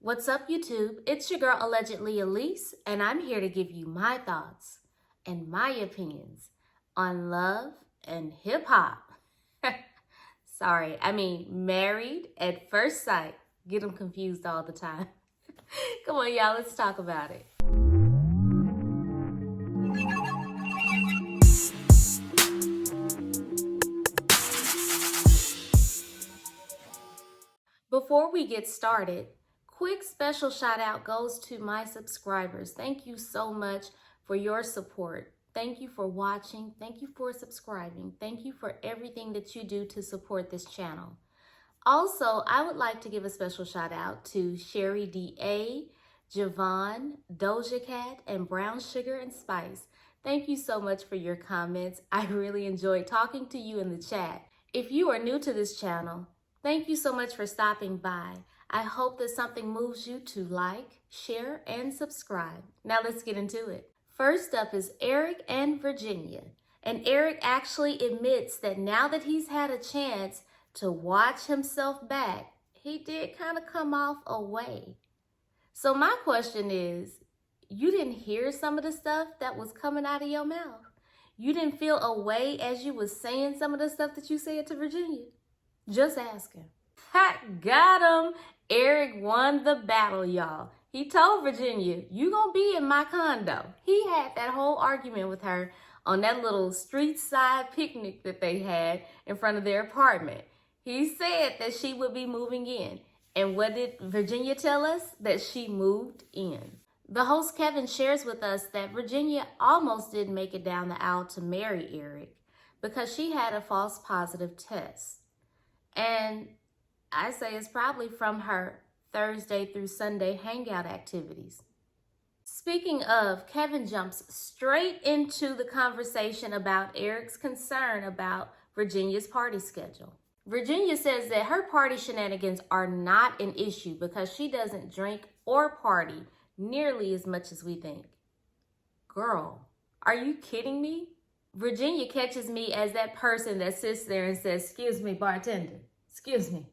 What's up, YouTube? It's your girl, allegedly A-lease, and I'm here to give you my thoughts and my opinions on love and hip-hop. Sorry, I mean married at first sight. Get them confused all the time. Come on, y'all, let's talk about it. Before we get started, quick special shout out goes to my subscribers. Thank you so much for your support. Thank you for watching. Thank you for subscribing. Thank you for everything that you do to support this channel. Also, I would like to give a special shout out to Sherry D.A., Javon, Doja Cat, and Brown Sugar and Spice. Thank you so much for your comments. I really enjoyed talking to you in the chat. If you are new to this channel, thank you so much for stopping by. I hope that something moves you to like, share, and subscribe. Now let's get into it. First up is Eric and Virginia. And Eric actually admits that now that he's had a chance to watch himself back, he did kind of come off away. So my question is, you didn't hear some of the stuff that was coming out of your mouth? You didn't feel away as you was saying some of the stuff that you said to Virginia? Just asking. Ha, got him. Eric won the battle, y'all. He told Virginia, you gonna be in my condo. He had that whole argument with her on that little street side picnic that they had in front of their apartment. He said that she would be moving in. And what did Virginia tell us? That she moved in. The host Kevin shares with us that Virginia almost didn't make it down the aisle to marry Eric because she had a false positive test. And I say it's probably from her Thursday through Sunday hangout activities. Speaking of, Kevin jumps straight into the conversation about Eric's concern about Virginia's party schedule. Virginia says that her party shenanigans are not an issue because she doesn't drink or party nearly as much as we think. Girl, are you kidding me? Virginia catches me as that person that sits there and says, "Excuse me, bartender. Excuse me.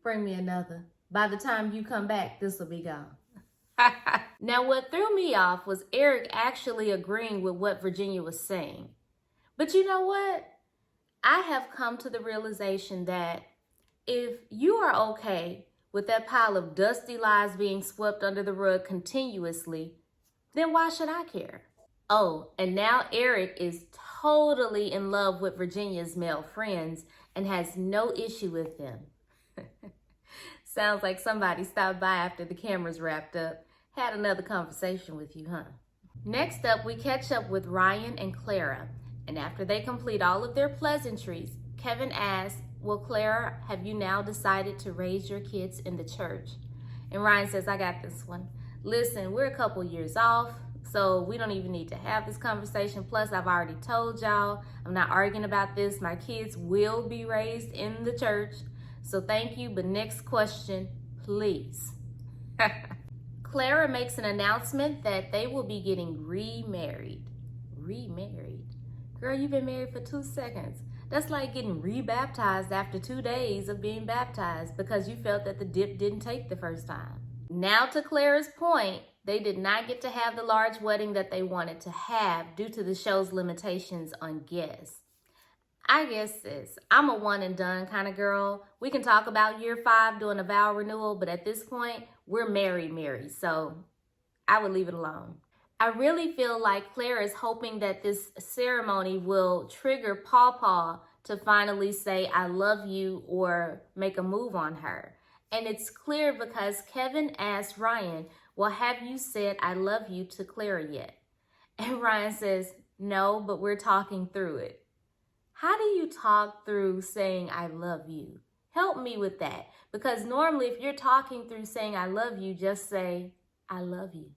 Bring me another. By the time you come back, this will be gone." Now, what threw me off was Eric actually agreeing with what Virginia was saying. But you know what? I have come to the realization that if you are okay with that pile of dusty lies being swept under the rug continuously, then why should I care? Oh, and now Eric is totally in love with Virginia's male friends and has no issue with them. Sounds like somebody stopped by after the cameras wrapped up, had another conversation with you, huh? Next up, we catch up with Ryan and Clara. And after they complete all of their pleasantries, Kevin asks, "Well, Clara, have you now decided to raise your kids in the church?" And Ryan says, "I got this one. Listen, we're a couple years off, so we don't even need to have this conversation. Plus, I've already told y'all, I'm not arguing about this. My kids will be raised in the church. So thank you, but next question, please." Clara makes an announcement that they will be getting remarried. Remarried? Girl, you've been married for 2 seconds. That's like getting rebaptized after 2 days of being baptized because you felt that the dip didn't take the first time. Now, to Clara's point, they did not get to have the large wedding that they wanted to have due to the show's limitations on guests. I guess this, I'm a one and done kind of girl. We can talk about year 5 doing a vow renewal, but at this point, we're married, so I would leave it alone. I really feel like Clara is hoping that this ceremony will trigger Paw to finally say, "I love you," or make a move on her. And it's clear because Kevin asked Ryan, "Well, have you said 'I love you' to Clara yet?" And Ryan says, "No, but we're talking through it." How do you talk through saying "I love you"? Help me with that. Because normally if you're talking through saying "I love you," just say, "I love you."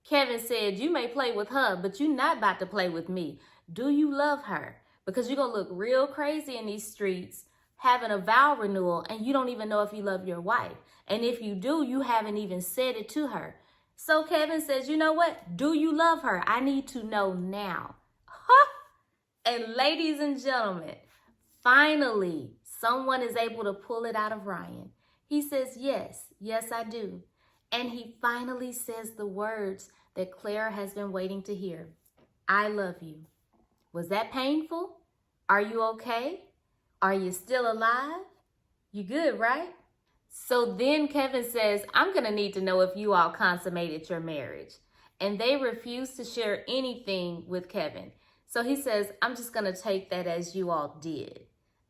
Kevin said, "You may play with her, but you're not about to play with me. Do you love her? Because you're going to look real crazy in these streets having a vow renewal and you don't even know if you love your wife. And if you do, you haven't even said it to her." So Kevin says, "You know what? Do you love her? I need to know now." And ladies and gentlemen, finally, someone is able to pull it out of Ryan. He says, yes, I do. And he finally says the words that Clara has been waiting to hear. I love you. Was that painful? Are you okay? Are you still alive? You good, right? So then Kevin says, I'm going to need to know if you all consummated your marriage. And they refuse to share anything with Kevin. So he says, I'm just going to take that as you all did.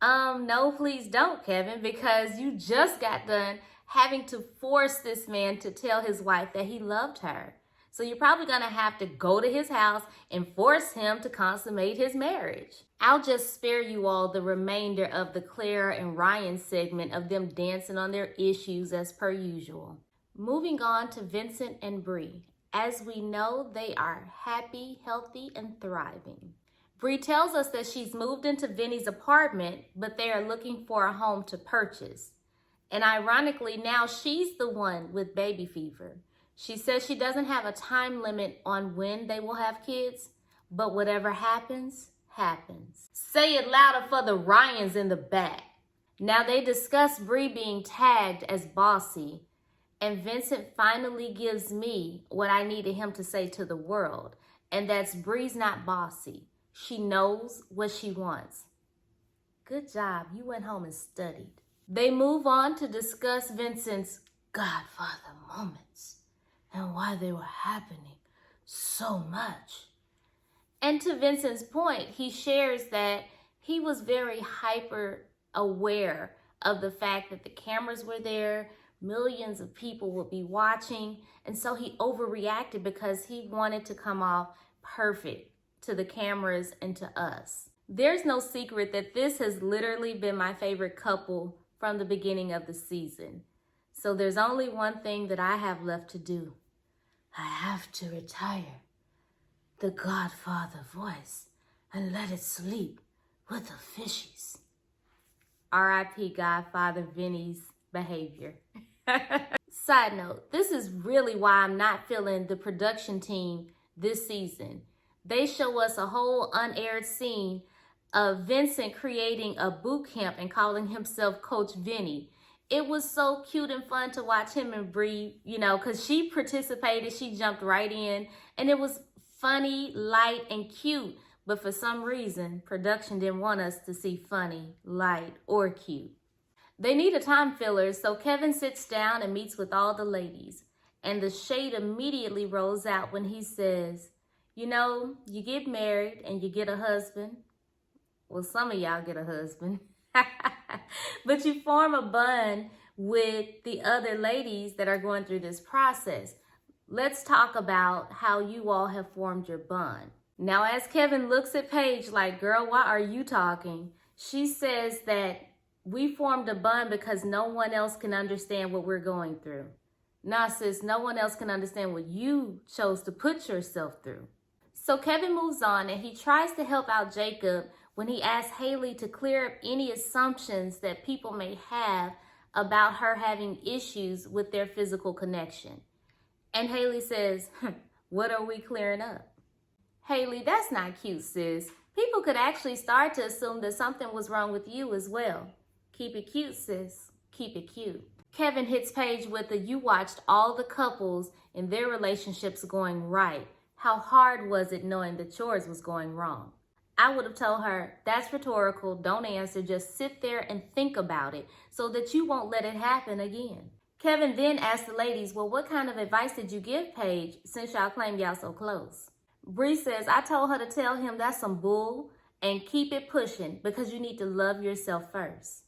No, please don't, Kevin, because you just got done having to force this man to tell his wife that he loved her. So you're probably going to have to go to his house and force him to consummate his marriage. I'll just spare you all the remainder of the Clara and Ryan segment of them dancing on their issues as per usual. Moving on to Vincent and Bree. As we know, they are happy, healthy, and thriving. Bree tells us that she's moved into Vinny's apartment, but they are looking for a home to purchase. And ironically, now she's the one with baby fever. She says she doesn't have a time limit on when they will have kids, but whatever happens, happens. Say it louder for the Ryans in the back. Now they discuss Bree being tagged as bossy, and Vincent finally gives me what I needed him to say to the world, and that's Bree's not bossy. She knows what she wants. Good job, you went home and studied. They move on to discuss Vincent's Godfather moments and why they were happening so much. And to Vincent's point, he shares that he was very hyper aware of the fact that the cameras were there, millions of people would be watching, and so he overreacted because he wanted to come off perfect to the cameras and to us. There's no secret that this has literally been my favorite couple from the beginning of the season. So there's only one thing that I have left to do. I have to retire the Godfather voice and let it sleep with the fishies. R.I.P. Godfather Vinny's behavior. Side note, this is really why I'm not feeling the production team this season. They show us a whole unaired scene of Vincent creating a boot camp and calling himself Coach Vinny. It was so cute and fun to watch him and Bree, because she participated, she jumped right in, and it was funny, light, and cute. But for some reason, production didn't want us to see funny, light, or cute. They need a time filler, so Kevin sits down and meets with all the ladies. And the shade immediately rolls out when he says, you get married and you get a husband. Well, some of y'all get a husband. But you form a bond with the other ladies that are going through this process. Let's talk about how you all have formed your bond. Now, as Kevin looks at Paige like, girl, why are you talking? She says that we formed a bond because no one else can understand what we're going through. Nah, sis, no one else can understand what you chose to put yourself through. So Kevin moves on and he tries to help out Jacob when he asks Haley to clear up any assumptions that people may have about her having issues with their physical connection. And Haley says, what are we clearing up? Haley, that's not cute, sis. People could actually start to assume that something was wrong with you as well. Keep it cute, sis. Keep it cute. Kevin hits Paige with the, you watched all the couples in their relationships going right. How hard was it knowing that yours was going wrong? I would have told her, that's rhetorical, don't answer, just sit there and think about it so that you won't let it happen again. Kevin then asked the ladies, well, what kind of advice did you give Paige since y'all claim y'all so close? Bree says, I told her to tell him that's some bull and keep it pushing because you need to love yourself first.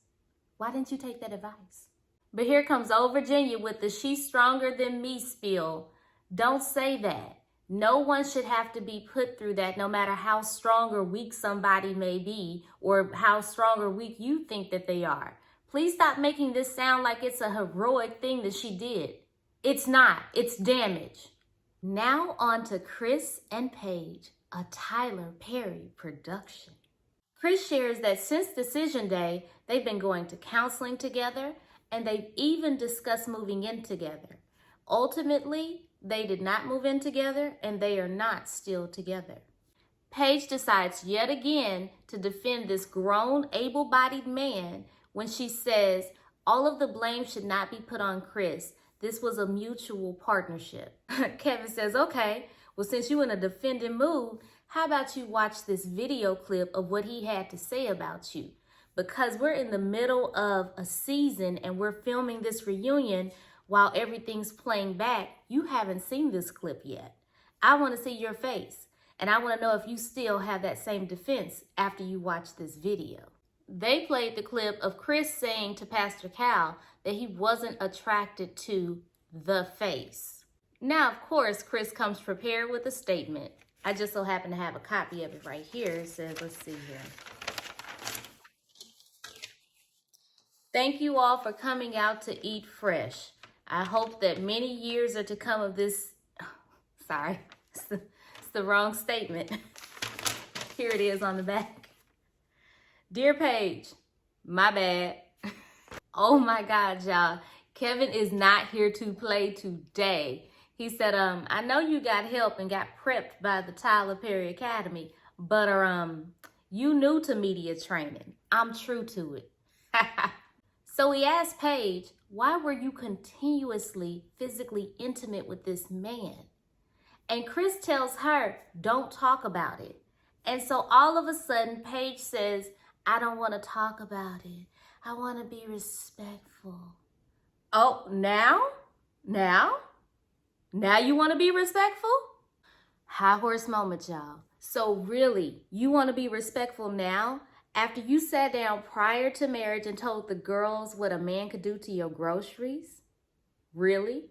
Why didn't you take that advice? But here comes old Virginia with the she's stronger than me spiel. Don't say that. No one should have to be put through that, no matter how strong or weak somebody may be or how strong or weak you think that they are. Please stop making this sound like it's a heroic thing that she did. It's not. It's damage. Now on to Chris and Paige, a Tyler Perry production. Chris shares that since decision day, they've been going to counseling together and they've even discussed moving in together. Ultimately, they did not move in together and they are not still together. Paige decides yet again to defend this grown, able-bodied man when she says all of the blame should not be put on Chris, This was a mutual partnership. Kevin says, okay, well, since you're in a defending mood, how about you watch this video clip of what he had to say about you? Because we're in the middle of a season and we're filming this reunion while everything's playing back. You haven't seen this clip yet. I want to see your face. And I want to know if you still have that same defense after you watch this video. They played the clip of Chris saying to Pastor Cal that he wasn't attracted to the face. Now, of course, Chris comes prepared with a statement. I just so happen to have a copy of it right here. It says, let's see here. Thank you all for coming out to eat fresh. I hope that many years are to come of this. Sorry, it's the wrong statement. Here it is on the back. Dear Paige, my bad. Oh my God, y'all. Kevin is not here to play today. He said, I know you got help and got prepped by the Tyler Perry Academy, but you new to media training. I'm true to it. So he asked Paige, why were you continuously physically intimate with this man? And Chris tells her, don't talk about it. And so all of a sudden, Paige says, I don't want to talk about it. I want to be respectful. Oh, now you want to be respectful? High horse moment, y'all. So really, you want to be respectful now? After you sat down prior to marriage and told the girls what a man could do to your groceries? Really?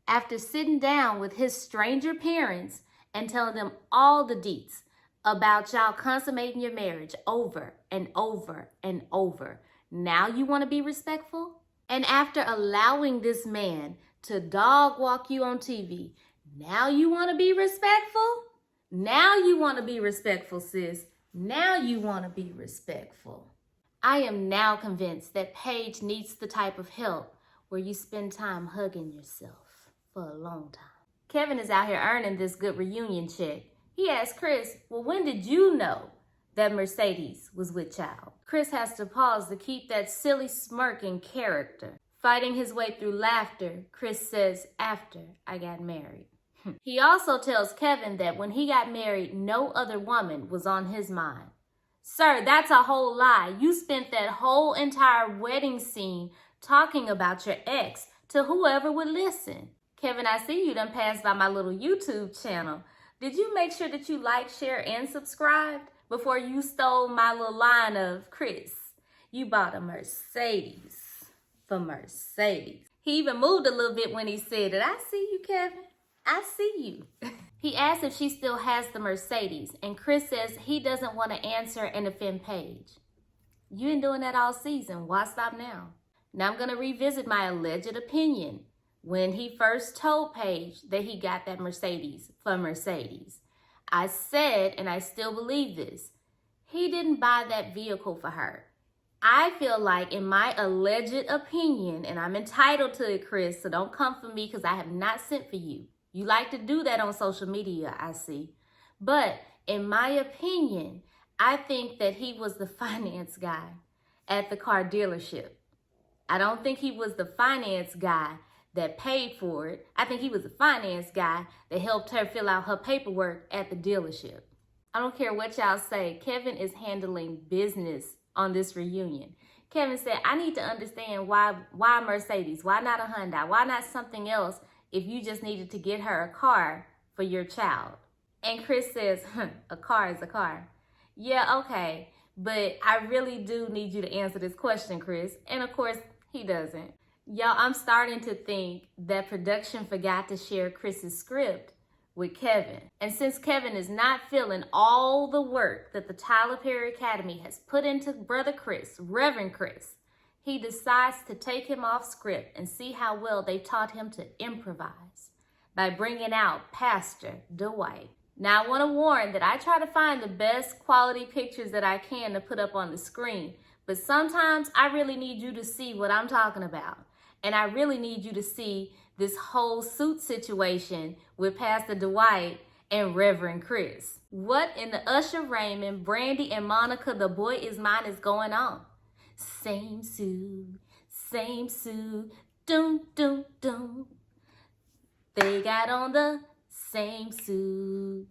After sitting down with his stranger parents and telling them all the deets about y'all consummating your marriage over and over and over, now you want to be respectful? And after allowing this man to dog walk you on TV, now you want to be respectful? Now you want to be respectful, sis. Now you want to be respectful. I am now convinced that Paige needs the type of help where you spend time hugging yourself for a long time. Kevin is out here earning this good reunion check. He asked Chris, well, when did you know that Mercedes was with child? Chris has to pause to keep that silly smirk in character. Fighting his way through laughter, Chris says, after I got married. He also tells Kevin that when he got married, no other woman was on his mind. Sir, that's a whole lie. You spent that whole entire wedding scene talking about your ex to whoever would listen. Kevin, I see you done passed by my little YouTube channel. Did you make sure that you like, share, and subscribed before you stole my little line of Chris? You bought a Mercedes for Mercedes. He even moved a little bit when he said it. I see you, Kevin. I see you. He asks if she still has the Mercedes, and Chris says he doesn't want to answer and offend Paige. You ain't doing that all season. Why stop now? Now I'm going to revisit my alleged opinion when he first told Paige that he got that Mercedes for Mercedes. I said, and I still believe this, he didn't buy that vehicle for her. I feel like, in my alleged opinion, and I'm entitled to it, Chris, so don't come for me because I have not sent for you. You like to do that on social media, I see. But in my opinion, I think that he was the finance guy at the car dealership. I don't think he was the finance guy that paid for it. I think he was the finance guy that helped her fill out her paperwork at the dealership. I don't care what y'all say. Kevin is handling business on this reunion. Kevin said, I need to understand why Mercedes? Why not a Hyundai? Why not something else if you just needed to get her a car for your child? And Chris says, a car is a car. Yeah, okay, but I really do need you to answer this question, Chris. And of course, he doesn't. Y'all, I'm starting to think that production forgot to share Chris's script with Kevin. And since Kevin is not feeling all the work that the Tyler Perry Academy has put into Brother Chris, Reverend Chris, he decides to take him off script and see how well they taught him to improvise by bringing out Pastor Dwight. Now, I want to warn that I try to find the best quality pictures that I can to put up on the screen, but sometimes I really need you to see what I'm talking about. And I really need you to see this whole suit situation with Pastor Dwight and Reverend Chris. What in the Usher Raymond, Brandy, and Monica, the boy is mine is going on? Same suit, doom, doom, doom. They got on the same suit,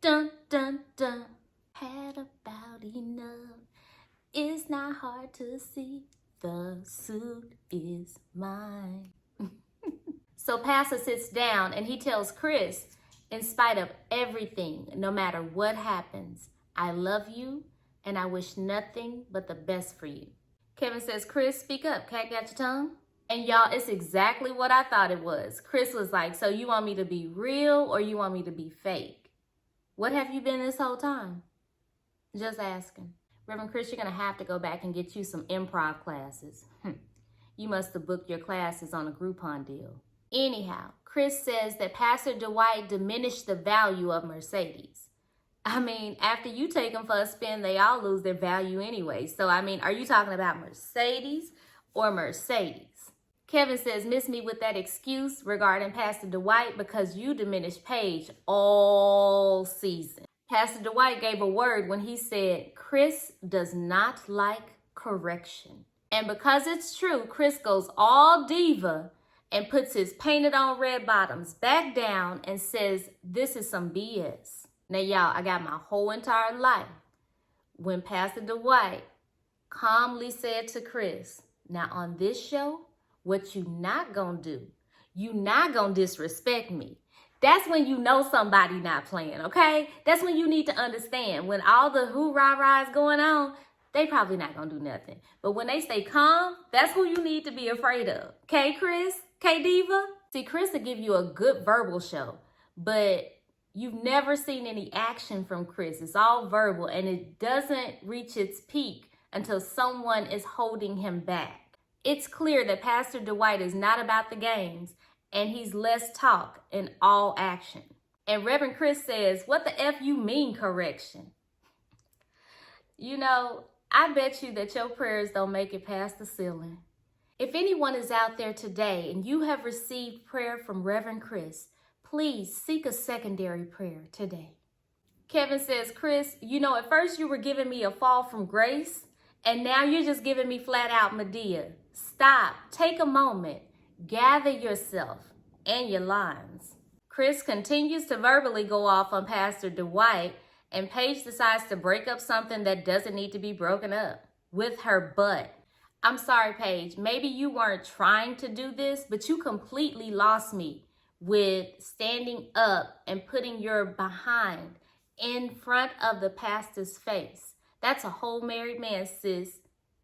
dun, dun, dun. Had about enough. It's not hard to see. The suit is mine. So Pastor sits down and he tells Chris, in spite of everything, no matter what happens, I love you and I wish nothing but the best for you. Kevin says, Chris, speak up. Cat got your tongue? And y'all, it's exactly what I thought it was. Chris was like, so you want me to be real or you want me to be fake? What have you been this whole time? Just asking. Reverend Chris, you're going to have to go back and get you some improv classes. You must have booked your classes on a Groupon deal. Anyhow, Chris says that Pastor Dwight diminished the value of Mercedes. I mean, after you take them for a spin, they all lose their value anyway. So, I mean, are you talking about Mercedes or Mercedes? Kevin says, miss me with that excuse regarding Pastor Dwight because you diminished Paige all season. Pastor Dwight gave a word when he said, Chris does not like correction. And because it's true, Chris goes all diva and puts his painted on red bottoms back down and says, this is some BS. Now, y'all, I got my whole entire life when Pastor Dwight calmly said to Chris, now on this show, what you not gonna do, you not gonna disrespect me. That's when you know somebody not playing, okay? That's when you need to understand when all the hoorah-rah is going on, they probably not gonna do nothing. But when they stay calm, that's who you need to be afraid of. Okay, Chris? Okay, Diva? See, Chris will give you a good verbal show, but you've never seen any action from Chris. It's all verbal, and it doesn't reach its peak until someone is holding him back. It's clear that Pastor Dwight is not about the games, and he's less talk and all action. And Reverend Chris says, what the F you mean correction? You know, I bet you that your prayers don't make it past the ceiling. If anyone is out there today and you have received prayer from Reverend Chris, please seek a secondary prayer today. Kevin says, Chris, you know, at first you were giving me a fall from grace, and now you're just giving me flat out Medea. Stop. Take a moment. Gather yourself and your lines. Chris continues to verbally go off on Pastor Dwight, and Paige decides to break up something that doesn't need to be broken up with her butt. I'm sorry, Paige. Maybe you weren't trying to do this, but you completely lost me with standing up and putting your behind in front of the pastor's face. That's a whole married man, sis.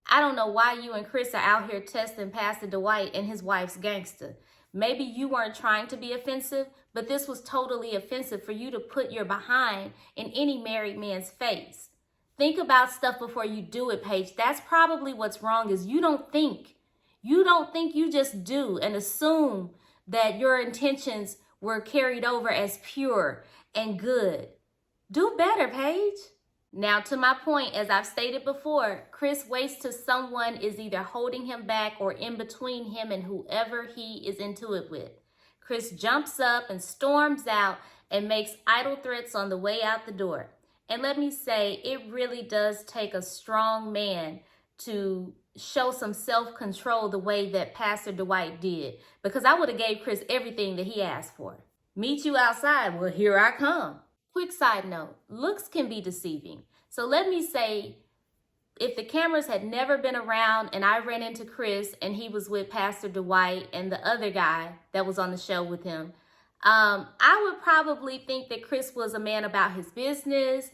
I don't know why you and Chris are out here testing Pastor Dwight and his wife's gangster. Maybe you weren't trying to be offensive, but this was totally offensive for you to put your behind in any married man's face. Think about stuff before you do it, Paige. That's probably what's wrong is you don't think. You just do and assume that your intentions were carried over as pure and good. Do better, Paige. Now, to my point, as I've stated before, Chris waits till someone is either holding him back or in between him and whoever he is into it with. Chris jumps up and storms out and makes idle threats on the way out the door. And let me say, it really does take a strong man to show some self-control the way that Pastor Dwight did, because I would have gave Chris everything that he asked for. Meet you outside. Well, here I come. Quick side note, looks can be deceiving. So let me say, if the cameras had never been around and I ran into Chris and he was with Pastor Dwight and the other guy that was on the show with him, I would probably think that Chris was a man about his business.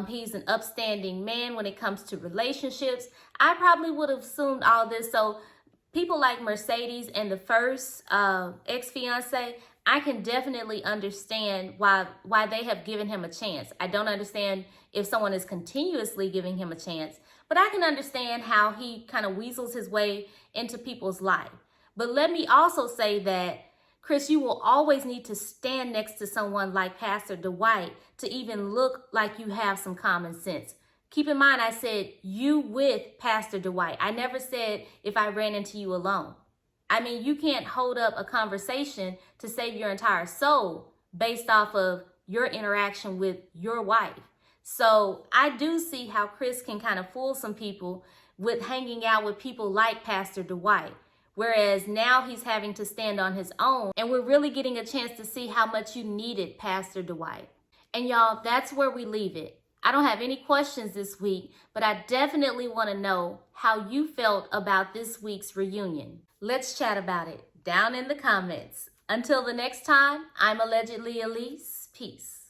He's an upstanding man when it comes to relationships. I probably would have assumed all this. So people like Mercedes and the first ex-fiance, I can definitely understand why they have given him a chance. I don't understand if someone is continuously giving him a chance, but I can understand how he kind of weasels his way into people's life. But let me also say that, Chris, you will always need to stand next to someone like Pastor Dwight to even look like you have some common sense. Keep in mind, I said you with Pastor Dwight. I never said if I ran into you alone. I mean, you can't hold up a conversation to save your entire soul based off of your interaction with your wife. So I do see how Chris can kind of fool some people with hanging out with people like Pastor Dwight, whereas now he's having to stand on his own, and we're really getting a chance to see how much you needed Pastor Dwight. And y'all, that's where we leave it. I don't have any questions this week, but I definitely want to know how you felt about this week's reunion. Let's chat about it down in the comments. Until the next time, I'm allegedly A-lease. Peace.